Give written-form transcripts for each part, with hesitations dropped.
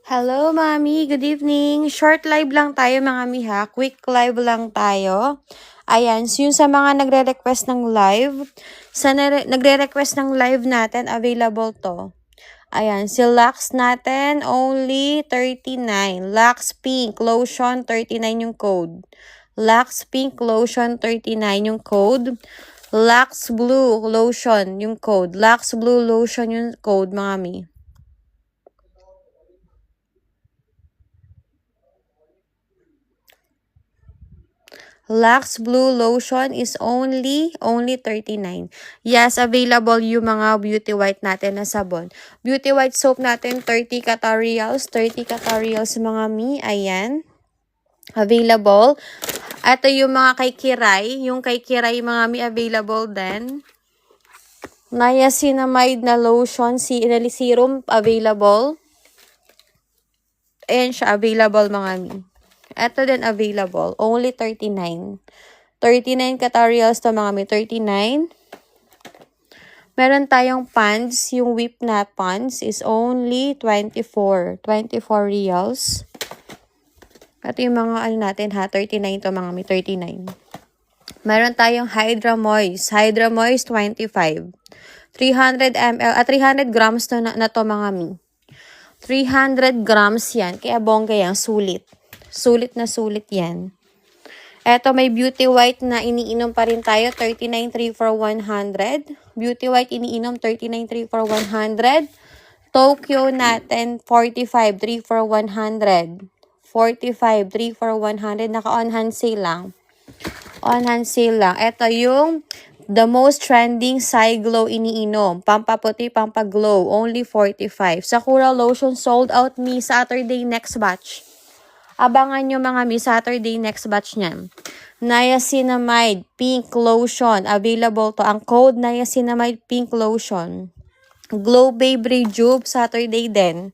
Hello, Mami. Good evening. Short live lang tayo, mga mi, ha? Quick live lang tayo. Ayan, so yun sa mga nagre-request ng live, nagre-request ng live natin, available to. Ayan, si Lux natin, only 39. Lux Pink Lotion, 39 yung code. Lux Pink Lotion, 39 yung code. Lux Blue Lotion yung code. Lux Blue Lotion yung code, mga mi. Lux Blue Lotion is only 39. Yes, available yung mga beauty white natin na sabon. Beauty white soap natin, 30 catorials. 30 catorials, mga mi. Ayan. Available. Ito yung mga kay Kiray. Yung kay Kiray, mga mi, available din. Niacinamide na lotion, serum, available. Ayan siya, available, mga mi. Ito din available. Only 39. 39 catorials to, mga mi. 39. Meron tayong pants. Yung whip na pants is only 24. 24 reals. Ito yung mga ano natin, ha. 39 to, mga mi. 39. Meron tayong Hydra Moist. Hydra Moist 25. 300 ml. 300 grams to na to, mga mi. 300 grams yan. Kaya bongga yan. Sulit. Sulit na sulit yan. Eto, may beauty white na iniinom pa rin tayo. 39.3 for 100. Beauty white iniinom. 39.3 for 100. Tokyo natin. 45.3 for 100. 45.3 for 100. Naka-on hand sale lang. On hand sale lang. Eto yung the most trending Sai Glow iniinom. Pampaputi, pampaglow. Only 45. Sakura lotion sold out me Saturday next batch. Abangan nyo, mga mi, Saturday next batch niyan. Niacinamide Pink Lotion. Available to. Ang code Niacinamide Pink Lotion. Glow Babe Rejuve. Saturday din.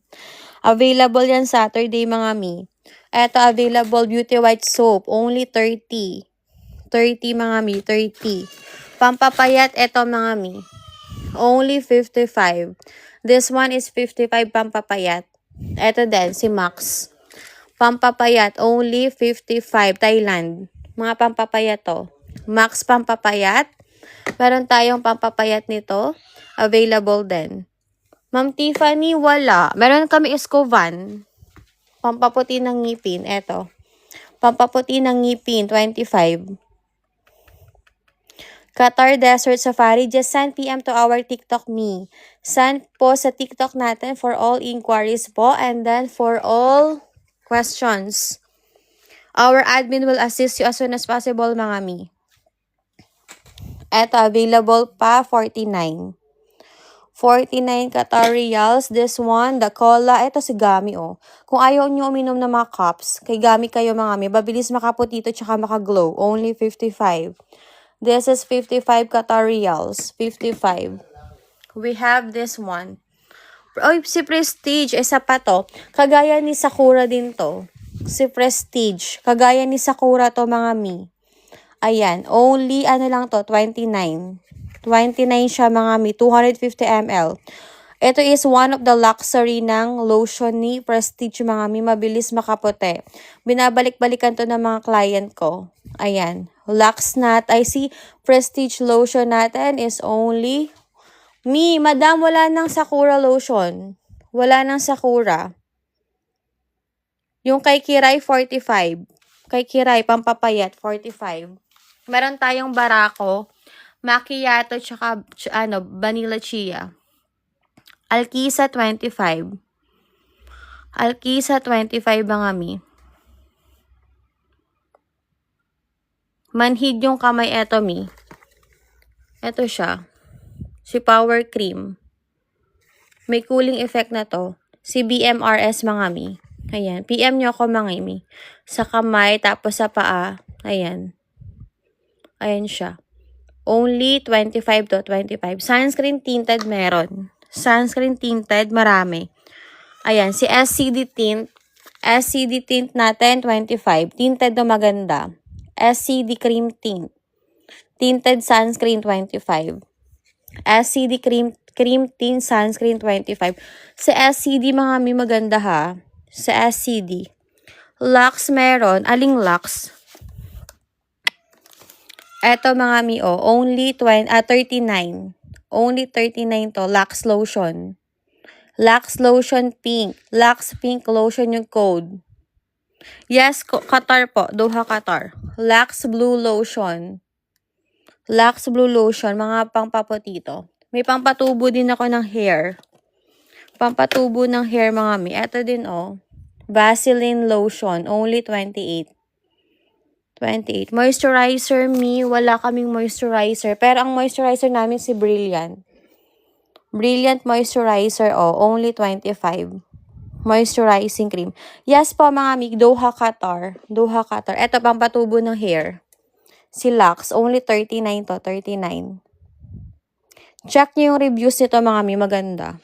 Available yan Saturday, mga mi. Eto, available Beauty White Soap. Only 30. 30, mga mi. 30. Pampapayat, eto, mga mi. Only 55. This one is 55 pampapayat. Eto din, si Max. Pampapayat, only 55, Thailand. Mga pampapayat to. Max pampapayat. Meron tayong pampapayat nito. Available din. Ma'am Tiffany, wala. Meron kami Escovan. Pampaputi ng ngipin. Eto. Pampaputi ng ngipin, 25. Qatar Desert Safari. Just send PM to our TikTok me. Send po sa TikTok natin for all inquiries po. And then for all questions. Our admin will assist you as soon as possible, mga mi. Eto, available pa, 49. 49 catorials. This one, the cola. Eto si Gami, oh. Kung ayaw nyo uminom ng mga cups, kay Gami kayo, mga mi. Babilis makaputito tsaka makaglow. Only 55. This is 55 catorials. 55. We have this one. Oy, si Prestige, isa pa to. Kagaya ni Sakura din to. Si Prestige. Kagaya ni Sakura to, mga mi. Ayan. Only, ano lang to, 29. 29 siya, mga mi. 250 ml. Ito is one of the luxury ng lotion ni Prestige, mga mi. Mabilis makaputi. Binabalik-balikan to ng mga client ko. Ayan. Luxnat. I see Prestige lotion natin is only... Mi, madam, wala nang Sakura lotion. Wala nang Sakura. Yung kay Kiray, 45. Kay Kiray, pampapayat, 45. Meron tayong Barako, Macchiato, tsaka Vanilla Chia. Alkisa, 25. Alkisa, 25, mga mi. Manhid yung kamay, eto, mi. Eto siya. Si Power Cream. May cooling effect na to. Si BMRS, mga mi. Ayan. PM nyo ako, mga mi. Sa kamay, tapos sa paa. Ayan. Ayan siya. Only 25 to 25. Sunscreen tinted meron. Sunscreen tinted, marami. Ayan, si SCD tint. SCD tint natin, 25. Tinted na maganda. SCD cream tint. Tinted sunscreen, 25. SCD cream tint sunscreen, 25. Sa SCD, mga mi maganda ha. Sa SCD. Lux meron. Aling Lux? Eto mga mi, only 39. Only 39 to. Lux lotion. Lux lotion pink. Lux pink lotion yung code. Yes, Qatar po. Doha, Qatar. Lux blue lotion. Lux blue lotion. Mga pangpapotito. May pampatubo din ako ng hair. Pampatubo ng hair mga mi. Eto din Vaseline lotion. Only 28. 28. Moisturizer me. Wala kaming moisturizer. Pero ang moisturizer namin si Brilliant. Brilliant moisturizer, only 25. Moisturizing cream. Yes po mga amig, Doha, Qatar. Doha, Qatar. Ito pang patubo ng hair. Si Lux, only 39 to, 39. Check nyo yung reviews nito mga amig, maganda.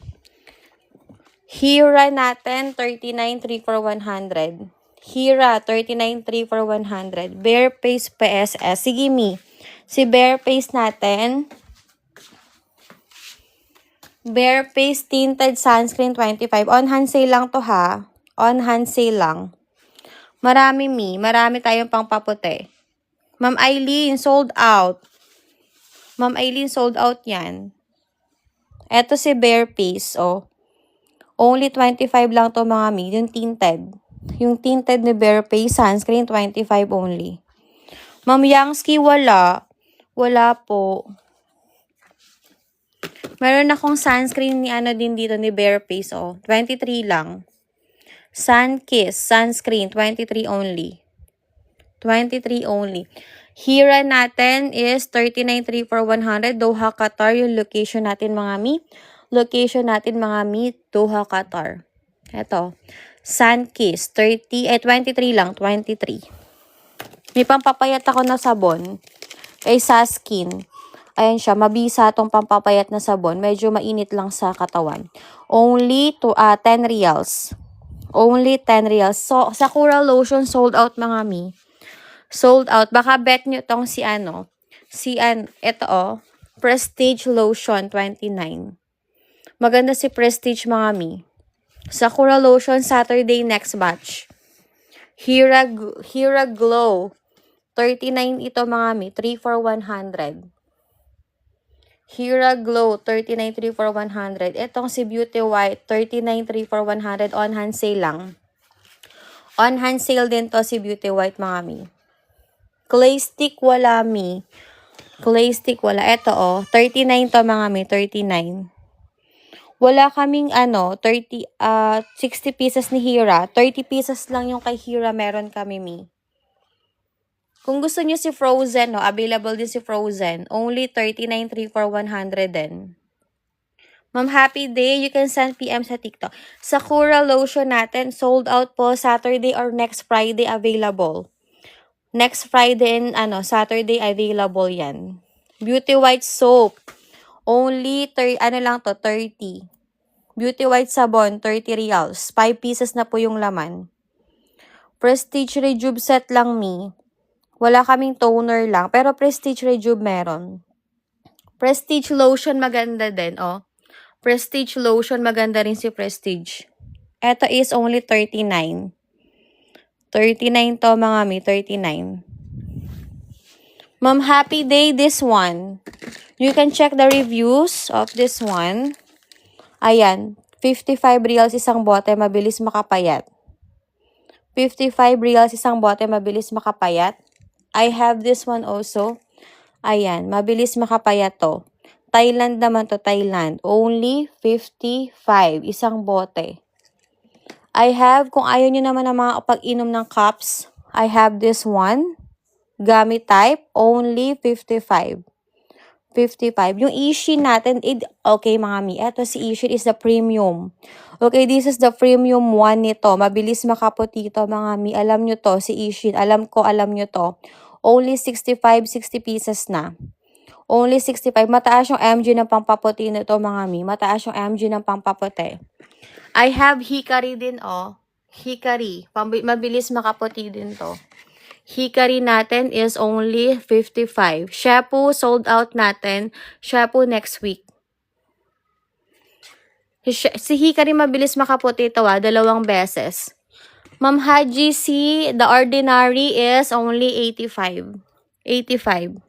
Hira natin, 39, 3 for 100. Hira, 39, 3 for 100. Bare Face PSS. Sige mi. Si Bare Face natin, Bare Face Tinted Sunscreen 25. On hand sale lang to ha. On hand sale lang. Marami mi. Marami tayong pangpaputi. Ma'am Eileen, sold out. Ma'am Eileen, sold out yan. Eto si Bare Face, Only 25 lang to mga mi. Yung tinted. Yung tinted ni Bare Face Sunscreen 25 only. Ma'am Yangsky, wala. Wala po. Meron akong sunscreen ni din dito ni Bare Face, 23 lang. Sunkiss sunscreen, 23 only. 23 only. Hira natin is 39, 3 for 100. Doha, Qatar. Yung location natin mga mi. Location natin mga mi, Doha, Qatar. Ito. Sunkiss, 23 lang, 23. May pampapayat ako na sabon. Kay Saskin. Ayan siya, mabisa itong pampapayat na sabon. Medyo mainit lang sa katawan. Only 10 reals. Only 10 reals. So, Sakura lotion sold out mga mi. Sold out. Baka bet nyo itong ito Prestige lotion 29. Maganda si Prestige mga mi. Sakura lotion Saturday next batch. Hira Glow. 39 ito mga mi. 3 for 100. Hira Glow, 39, 3 for 100. Itong si Beauty White, 39, 3 for 100. On hand sale lang. On hand sale din to si Beauty White, mga mi. Clay Stick, wala mi. Clay Stick, wala. Ito, 39 to mga mi, 39. Wala kaming 60 pieces ni Hira. 30 pieces lang yung kay Hira meron kami mi. Kung gusto niyo si Frozen, available din si Frozen. Only 39, 3 for 100 din. Ma'am, happy day. You can send PM sa TikTok. Sakura lotion natin, sold out po Saturday or next Friday available. Next Friday and Saturday available yan. Beauty White soap. Only 30. Beauty White sabon, 30 reals. 5 pieces na po yung laman. Prestige Rejuve set lang mi. Wala kaming toner lang. Pero Prestige Rejuve meron. Prestige lotion maganda din, Prestige lotion maganda rin si Prestige. Ito is only 39. 39 to mga mi, 39. Ma'am, happy day this one. You can check the reviews of this one. Ayan, 55 reals isang bote, mabilis makapayat. 55 reals isang bote, mabilis makapayat. I have this one also. Ayan, mabilis makapayat to. Thailand naman to, Thailand. Only 55, isang bote. I have, kung ayaw nyo naman na mga pag-inom ng cups, I have this one. Gamit type, only 55. 55. Yung Ishin natin, okay mga mi, eto si Ishin is the premium. Okay, this is the premium one nito. Mabilis makaputi to mga mi. Alam nyo to, si Ishin. Alam ko, alam nyo to. Only 65, 60 pieces na. Only 65. Mataas yung MG ng pampaputi nito, mga mi. Mataas yung MG ng pampaputi. I have Hikari din, oh. Hikari. Mabilis makaputi din to. Hikari natin is only 55. Shampoo, sold out natin. Shampoo next week. Si Hikari mabilis makaputi ito, 2 beses. Ma'am Haji, si The Ordinary is only 85. 85.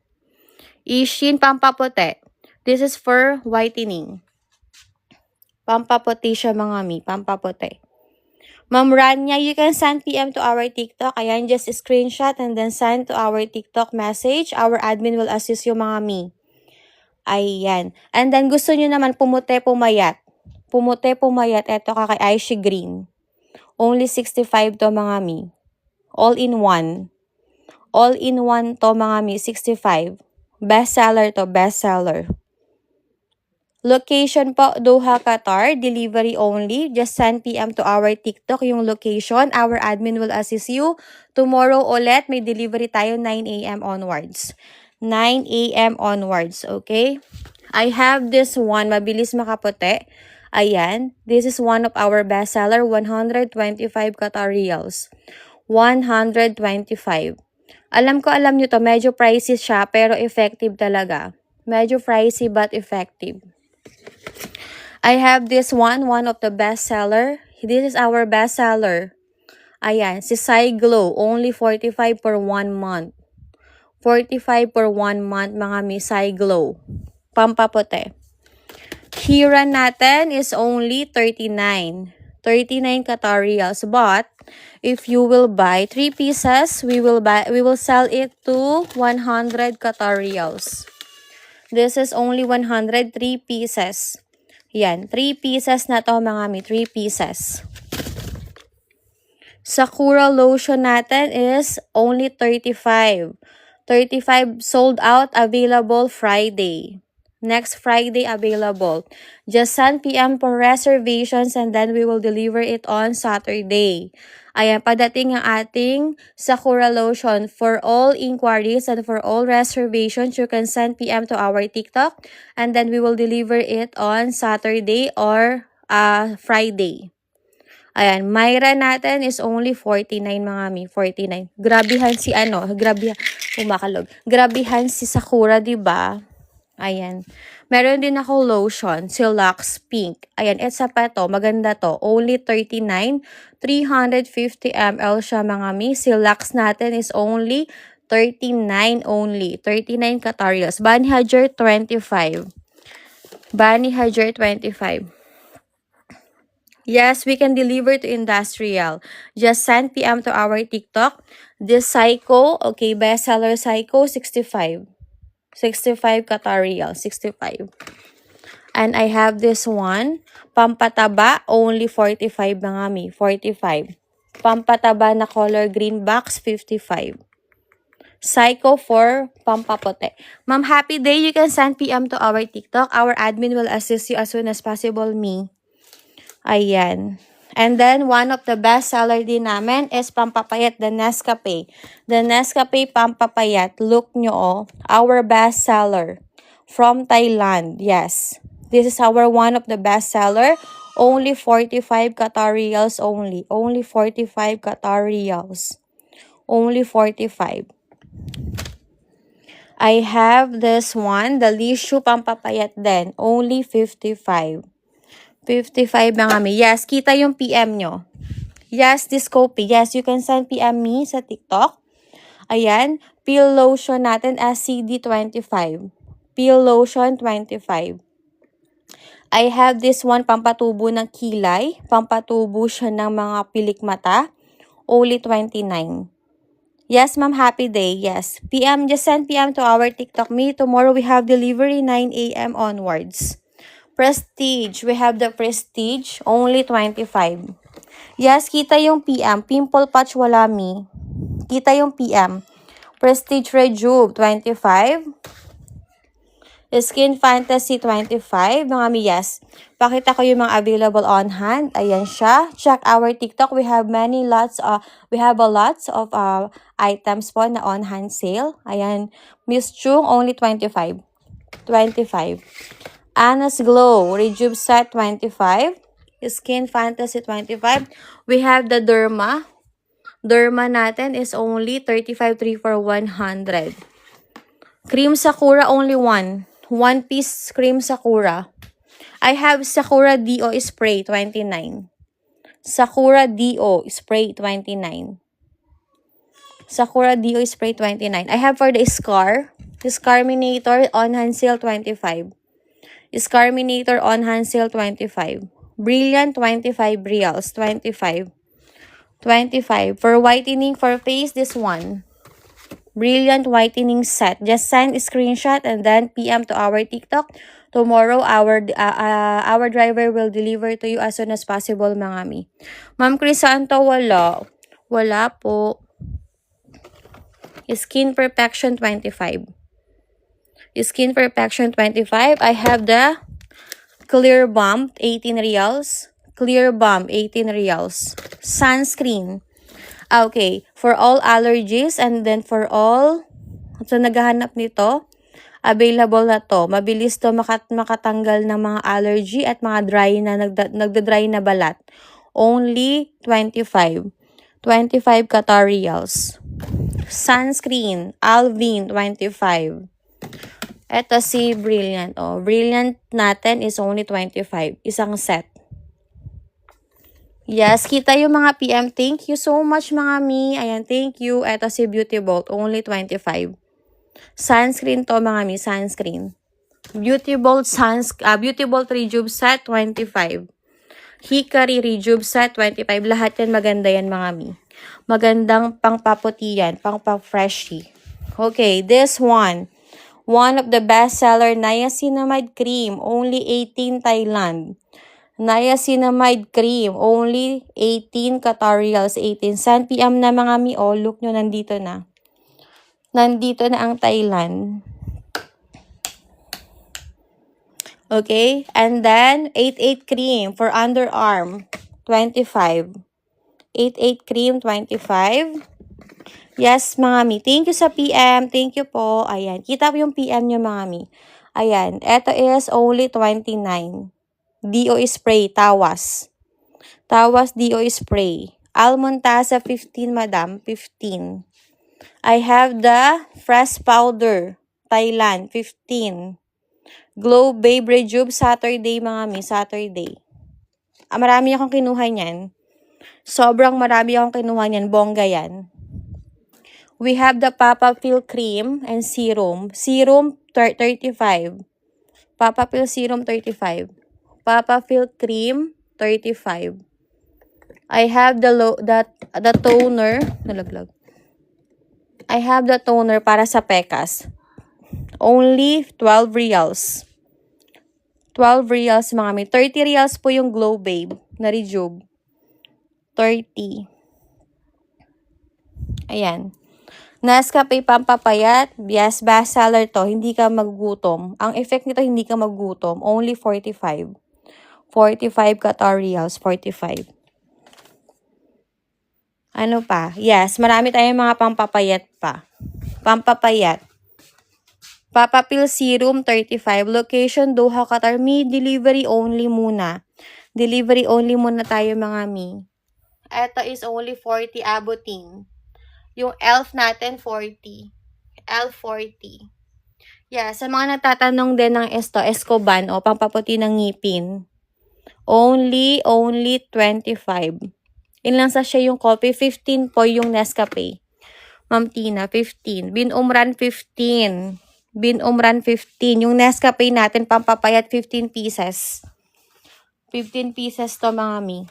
Ishin, pampaputi. This is for whitening. Pampaputi siya, mga mi. Pampaputi. Ma'am Rania, you can send PM to our TikTok. Ayan, just screenshot and then send to our TikTok message. Our admin will assist you, mga mi. Ayan. And then, gusto nyo naman pumuti, pumayat. Pumuti, pumayat. Ito ka kay Aishi Green. Only 65 to, mga mi. All in one. All in one to, mga mi. 65. Best seller to, best seller. Location po, Doha, Qatar. Delivery only. Just send PM to our TikTok yung location. Our admin will assist you. Tomorrow ulit, may delivery tayo 9 a.m. onwards. 9 a.m. onwards, okay? I have this one. Mabilis makaputi. Ayan. This is one of our bestseller. 125 Qatar Riyals. 125. Alam nyo to, medyo pricey siya, pero effective talaga. Medyo pricey but effective. I have this one of the bestseller. This is our bestseller. Ayan, si Sai Glow, only 45 for 1 month. 45 for 1 month, mga mi, Sai Glow. Pampaputi. Hira natin is only 39. 39 Qatar Riyals, but if you will buy 3 pieces, we will sell it to 100 Qatar Riyals. This is only 103 pieces. Yan, 3 pieces na to, mga mi, 3 pieces. Sakura lotion natin is only 35. 35 sold out, available Friday. Next Friday available. Just send PM for reservations and then we will deliver it on Saturday. Ayan, padating ang ating Sakura lotion. For all inquiries and for all reservations, you can send PM to our TikTok and then we will deliver it on Saturday or Friday. Ayan, Myra natin is only 49, mga mi, 49. Grabihan si Grabihan si Sakura, 'di ba? Ayan. Meron din ako lotion, si Lux Pink. Ayan, isa pa to, maganda to. Only 39, 350 ml siya, mga mi. Si Lux natin is only 39 only. 39 Qatar Riyals. Bani Hajar 25. Bani Hajar 25. Yes, we can deliver to industrial. Just send PM to our TikTok. This Psycho, okay, bestseller Psycho, 65. 65 Qatar Riyals, 65. And I have this one, pampataba, only 45, mga mi, 45. Pampataba na color green box, 55. Psycho for pampapote. Ma'am, happy day. You can send PM to our TikTok. Our admin will assist you as soon as possible, me. Ayan. And then, one of the best seller din namin is pampapayat, the Nescafe. The Nescafe pampapayat. Look nyo, oh. Our best seller. From Thailand. Yes. This is our one of the best seller. Only 45 Qatar Riyals only. Only 45 Qatar Riyals. Only 45. I have this one. The Lishu pampapayat din. Only 55. 55, mga mi. Yes, kita yung PM nyo. Yes, this copy. Yes, you can send PM me sa TikTok. Ayan. Peel lotion natin as CD25. Peel lotion 25. I have this one, pampatubo ng kilay. Pampatubo siya ng mga pilik mata. Only 29. Yes, ma'am, happy day. Yes. PM, just send PM to our TikTok me. Tomorrow we have delivery 9 a.m. onwards. Prestige. We have the Prestige. Only 25. Yes, kita yung PM. Pimple patch wala mi. Kita yung PM. Prestige Rejuve. 25. Skin Fantasy 25. Mga mi, yes. Pakita ko yung mga available on hand. Ayan siya. Check our TikTok. We have a lots of items po na on hand sale. Ayan. Miss Chung, only 25. 25. Anna's Glow Rejuve Set, 25. Skin Fantasy, 25. We have the Derma. Derma natin is only 35, 3 for 100. Cream Sakura, only one. One piece Cream Sakura. I have Sakura D.O. Spray, 29. Sakura D.O. Spray, 29. Sakura D.O. Spray, 29. I have for the Scar. Scarminator on hand sale, 25. Scarminator on hand sale, 25. Brilliant, 25 reals, 25. 25. For whitening for face, this one. Brilliant whitening set. Just send a screenshot and then PM to our TikTok. Tomorrow, our driver will deliver to you as soon as possible, mga mi. Ma'am Crisanto, wala. Wala po. Skin Perfection, 25. Skin Perfection, 25. I have the Clear Bomb, 18 reals. Clear Bomb, 18 reals. Sunscreen. Okay, for all allergies and then for all so naghahanap nito, available na to. Mabilis to makatanggal ng mga allergy at mga dry na nagda-dry na balat. Only 25. 25 Qatar reals. Sunscreen, Alvin, 25. Ito si Brilliant. Oh, Brilliant natin is only 25. Isang set. Yes, kita yung mga PM. Thank you so much, mga mi. Ayan, thank you. Ito si Beauty Bolt. Only 25. Sunscreen to, mga mi. Sunscreen. Beauty Bolt Rejuve Set, 25. Hickory Rejuve Set, 25. Lahat yan maganda yan, mga mi. Magandang pangpaputi yan. Pangpa-freshy. Okay, this one. One of the best seller, Niacinamide Cream. Only 18 Thailand. Niacinamide Cream, only 18 Qatar reals, 18. San PM na, mga mi. Oh, look nyo, nandito na. Nandito na ang Thailand. Okay, and then 88 Cream for underarm, 25. 88 Cream, 25. Yes, mga mi. Thank you sa PM. Thank you po. Ayan, kita po yung PM nyo, mga mi. Ayan, ito is only 29. D.O. Spray, Tawas. Tawas D.O. Spray. Almontasa, 15, madam. 15. I have the Fresh Powder, Thailand, 15. Glow Babe Rejuve, Saturday, mga mi. Saturday. Marami akong kinuha niyan. Sobrang marami akong kinuha niyan. Bongga yan. We have the Papa Feel Cream and Serum. Serum, 35. Papa Feel Serum, 35. Papa Feel Cream, 35. I have the toner, nalaglag. I have the toner para sa pekas. Only 12 reals. 12 reals, mga mi. 30 reals po yung Glow Babe na Rejuve. 30. Ayan. Nescafe Pampapayat. Yes, best seller to. Hindi ka magugutom. Ang effect nito, hindi ka magugutom. Only 45. 45 Qatar reals, 45. Ano pa? Yes, marami tayong mga pampapayat pa. Pampapayat. Papapil Serum, 35. Location, Doha, Qatar. Mi, delivery only muna. Delivery only muna tayo, mga mi. Ito is only 40 abutin. Yung ELF natin, 40. ELF 40. Yeah, sa mga nagtatanong din ng Escoban o pampaputi ng ngipin. Only 25. Ilang sa siya yung coffee? 15 po yung Nescafe. Ma'am Tina, 15. Binumran, 15. Binumran, 15. Yung Nescafe natin, pampapayat, 15 pieces. 15 pieces to, mga mi.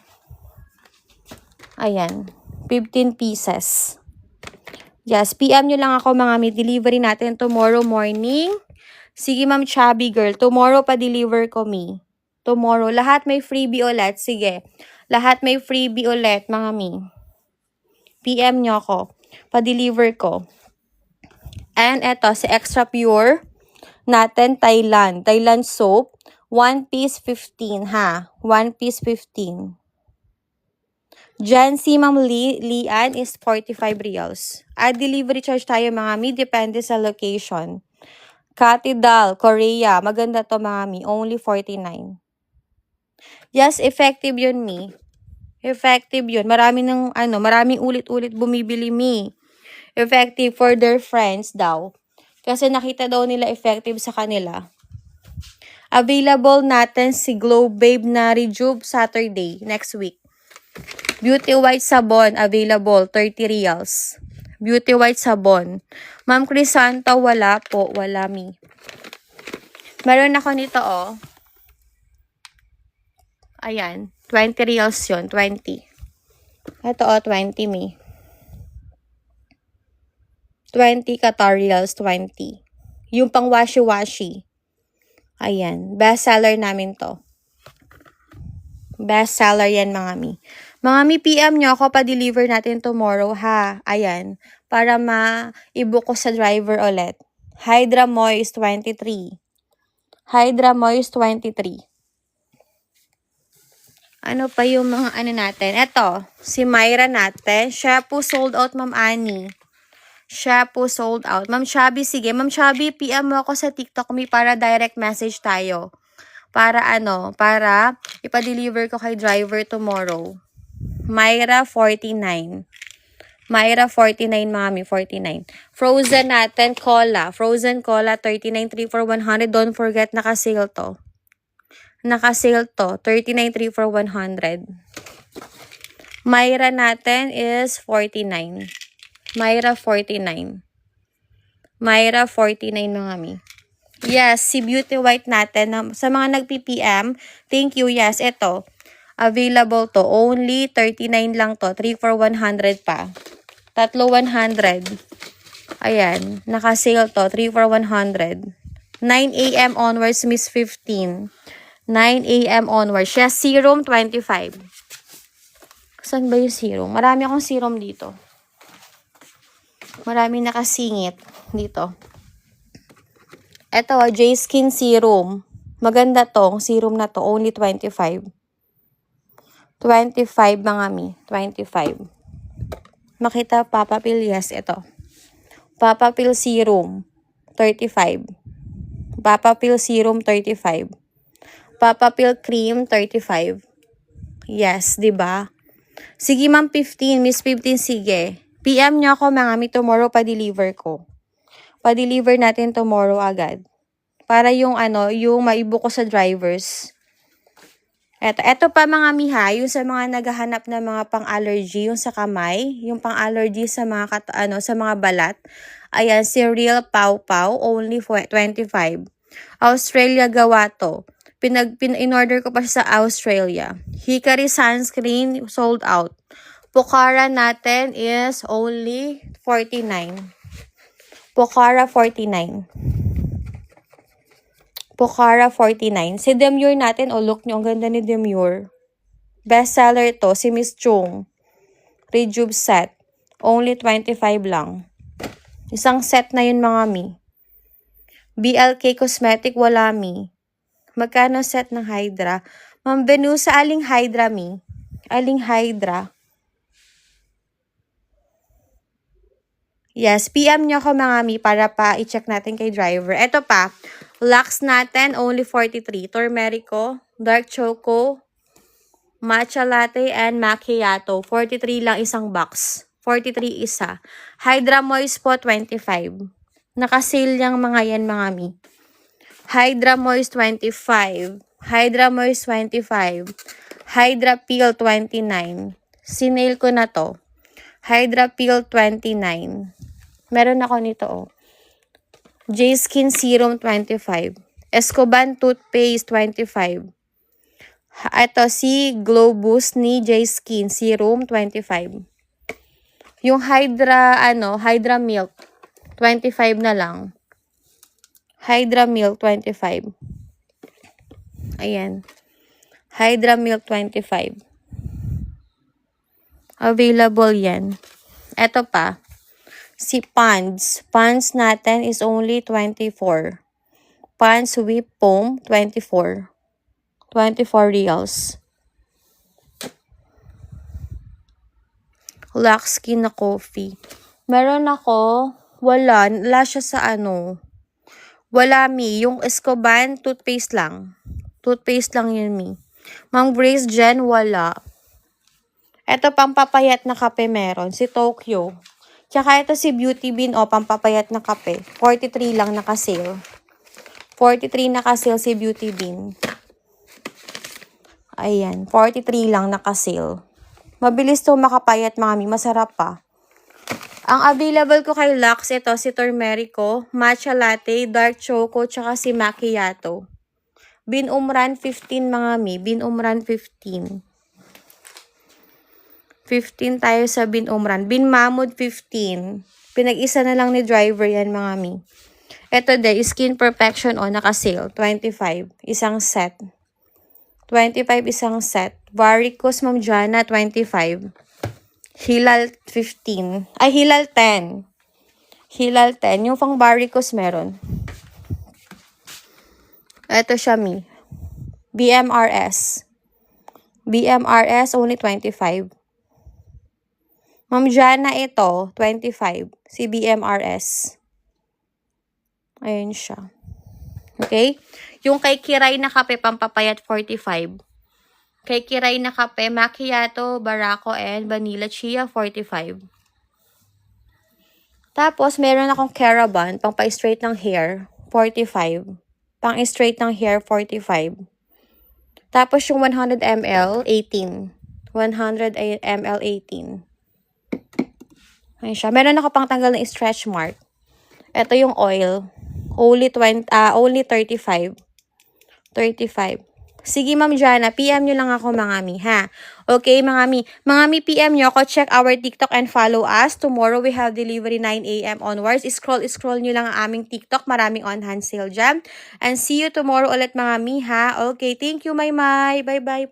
Ayan. 15 pieces. Yes, PM nyo lang ako, mga mi. Delivery natin tomorrow morning. Sige, Ma'am Chubby Girl. Tomorrow pa-deliver ko, mi. Tomorrow. Lahat may freebie ulit. Sige. Lahat may freebie ulit, mga mi. PM nyo ako. Pa-deliver ko. And eto, si Extra Pure natin, Thailand. Thailand soap. 1 piece 15, ha? 1 piece 15. Jan si Ma'am Lian is 45 reals. At delivery charge tayo, mga mi. Depende sa location. Catidal, Korea. Maganda to, mami. Only 49. Yes, effective yun, mi. Effective yun. Maraming ulit-ulit bumibili, mi. Effective for their friends daw. Kasi nakita daw nila effective sa kanila. Available natin si Glow Babe na Rejuve Saturday, next week. Beauty White Sabon, available, 30 reals. Beauty White Sabon. Ma'am Crisanta, wala po. Wala, mi. Meron ako nito, oh. Ayan. 20 reals yun. 20. Ito, oh. 20, mi. 20 Qatar reals. 20. Yung pang washi-washi. Ayan. Best seller namin to. Best seller yan, mga mi. Mga mi, PM nyo ako, pa-deliver natin tomorrow, ha? Ayan. Para ma-ibook ko sa driver ulit. Hydra Moist 23. Hydra Moist 23. Ano pa yung mga ano natin? Ito, si Myra natin. Shampoo sold out, Ma'am Annie. Shampoo sold out. Ma'am Shabby, sige. Ma'am Shabby, PM mo ako sa TikTok me para direct message tayo. Para ipa-deliver ko kay driver tomorrow. Myra 49. Myra 49, mami, 49. Frozen natin, cola. Frozen cola, 39, 3 for 100. Don't forget, naka-sale to. Naka-sale to. 39, 3 for 100. Myra natin is 49. Myra 49. Myra 49, mga mi. Yes, si Beauty White natin. Sa mga nag-PPM, thank you. Yes, ito. Available to. Only 39 lang to. 3 for 100 pa. Tatlo 100. Ayan. Naka-sale to. 3 for 100. 9 a.m. onwards, Miss 15. 9 a.m. onwards. Yes, serum 25. Saan ba yung serum? Marami akong serum dito. Marami nakasingit dito. Ito, J-Skin Serum. Maganda tong serum na to. Only 25. 25, mga mi. 25. Makita, Papa Pill, yes, ito. Papa Pill Serum, 35. Papa Pill Serum, 35. Papa Pill Cream, 35. Yes, diba? Sige, ma'am, 15. Miss 15, sige. PM nyo ako, mga mi, tomorrow pa-deliver ko. Pa-deliver natin tomorrow agad. Para yung maibook ko sa drivers. Eto pa, mga miha, yung sa mga naghahanap na mga pang-allergy, yung sa kamay, yung pang-allergy sa mga sa mga balat. Ayan, si Real Pau Pau, only 25. Australia gawa to. In-order ko pa siya sa Australia. Hickory sunscreen sold out. Pocara natin is only 49. Pocara 49. Pocara 49. Si Demure natin, look nyo, ang ganda ni Demure. Best seller to, si Miss Chung. Rejuve set. Only 25 lang. Isang set na yun, mga mi. BLK Cosmetic, wala mi. Magkano set ng Hydra? Ma'am Venusa, aling Hydra, mi? Aling Hydra? Yes, PM nyo ako, mga mi, para pa i-check natin kay driver. Ito pa. Lux natin, only 43. Turmerico, dark choco, matcha latte, and macchiato. 43 lang isang box. 43 isa. Hydra Moist po, 25. Naka-sale yung mga yan, mga mi. Hydra Moist, 25. Hydra Moist, 25. Hydra Peel, 29. Sinail ko na to. Hydra Peel, 29. Meron ako nito, oh. J-Skin Serum, 25. Escoban Toothpaste, 25. Ito si Glow Boost ni J-Skin Serum, 25. Yung Hydra Milk, 25 na lang. Hydra Milk, 25. Ayan. Hydra Milk, 25. Available yan. Ito pa. Si Pond's. Pond's natin is only 24. Pond's Whip Foam, 24. 24 reals. Lux Skin na coffee. Meron ako, wala siya sa Wala, Mi. Yung Escoban, toothpaste lang. Toothpaste lang yun, Mi. Ma'am Grace Jen, wala. Ito, pampapayat na kape meron. Si Tokyo. Tsaka ito si Beauty Bean, pampapayat na kape. 43 lang naka-sale. 43 naka-sale si Beauty Bean. Ayan, 43 lang naka-sale. Mabilis to makapayat, mga Mi. Masarap pa. Ang available ko kay Lux, ito si Turmerico, Matcha Latte, Dark Choco, tsaka si Macchiato. Bin Umran 15, mga Mi. Bin Umran 15. 15 tayo sa Bin Umran. Bin Mahmud 15. Pinag-isa na lang ni driver yan, mga Mi. Ito de, Skin Perfection, naka-sale. 25. Isang set. 25 isang set. Varicose, Ma'am Jana, 25. Hilal 15. Ay, Hilal 10. Hilal 10. Yung pang varicose meron. Ito siya, Mi. BMRS. BMRS, only 25. Ma'am Jana, ito, 25. Si BMRS. Ayun siya. Okay? Yung kay Kiray na kape, pampapayat, 45. Kay Kiray na kape, Macchiato, Barako, and Vanilla Chia, 45. Tapos, meron akong Caravan, pang pa-straight ng hair, 45. Pang straight ng hair, 45. Tapos, yung 100 ml, 18. 100 ml, 18. Ayun siya. Meron ako pang tanggal ng stretch mark. Ito yung oil. Only 35. 35. Sige, Ma'am Jana, PM nyo lang ako, mga Mi, ha? Okay, mga Mi. Mga Mi, PM nyo ako. Check our TikTok and follow us. Tomorrow, we have delivery 9 a.m. onwards. Scroll nyo lang ang aming TikTok. Maraming on-hand sale dyan. And see you tomorrow ulit, mga Mi, ha? Okay, thank you, Maymay. Bye-bye.